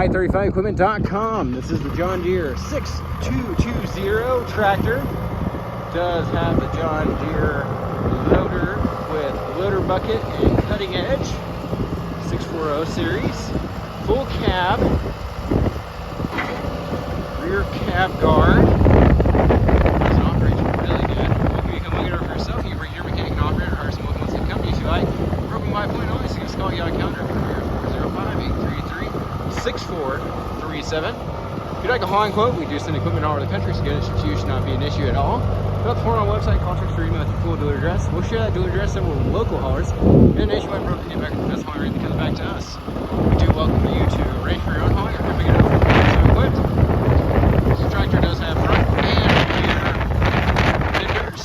i35equipment.com. This is the John Deere 6220 tractor. Does have the John Deere loader with loader bucket and cutting edge. 640 series. Full cab. Rear cab guard. This operates really good. You can look it over for yourself. You can bring your mechanic and operator, hire someone who wants to come if you like. Broken by point only, so give us a call. You got a calendar. 405-833-6437. If you'd like a hauling quote, we do send equipment all over the country, so getting it to you should not be an issue at all. Fill out the form on our website, call, text, or email with your full dealer address. We'll share that dealer address several local haulers and nationwide broker get back with the best hauling rate that comes back to us. We do welcome you to arrange for your own hauling or pick it up from equipped. This tractor does have front and rear fenders.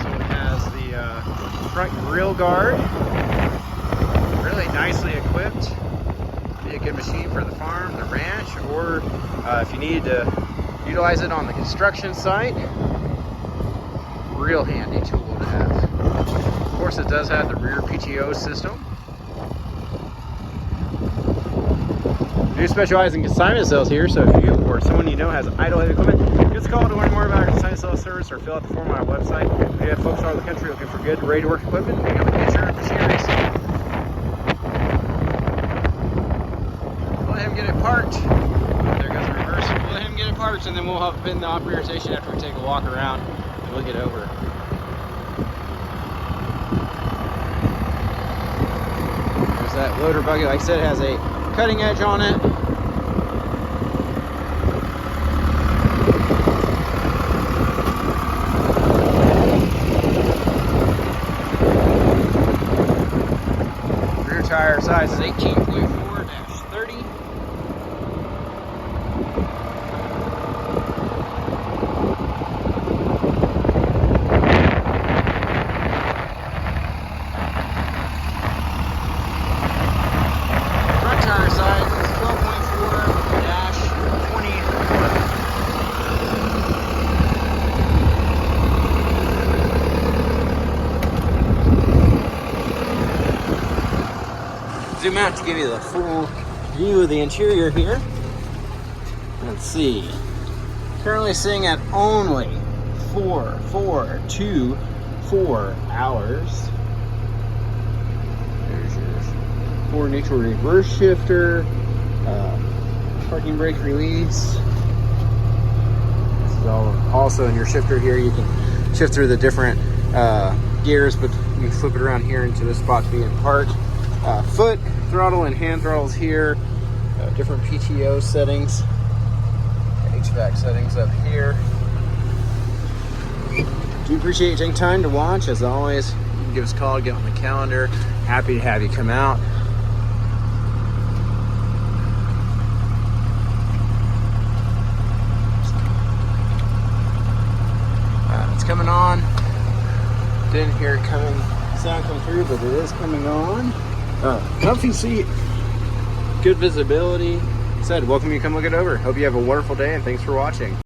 So it has the front grill guard. Really nicely equipped. Be a good machine for the farm, the ranch, or if you need to utilize it on the construction site. Real handy tool to have. Of course, it does have the rear PTO system. We do specialize in consignment sales here, so if you or someone you know has idle heavy equipment, give us a call to learn more about our consignment sales service or fill out the form on our website. We have folks all over the country looking for good, ready to work equipment. We have insurance machineries. Let him get it parked. There goes the reverse. We'll let him get it parked, and then we'll hop in the operator station after we take a walk around and look it over. There's that loader bucket. Like I said, it has a cutting edge on it. Rear tire size is 18.4-30. Front tire size is 12.4-24. Zoom out to give you the full view of the interior here. Let's see. Currently sitting at only 4.424 hours. There's your 4 neutral reverse shifter, parking brake release. This is all also in your shifter here. You can shift through the different gears, but you can flip it around here into the spot to be in park. Foot throttle and hand throttles here. Different PTO settings. HVAC settings up here. Do appreciate you taking time to watch. As always, you can give us a call, get on the calendar. Happy to have you come out. It's coming on. Didn't hear it sound come through, but it is coming on. Comfy seat, good visibility. Said, welcome you to come look it over. Hope you have a wonderful day, and thanks for watching.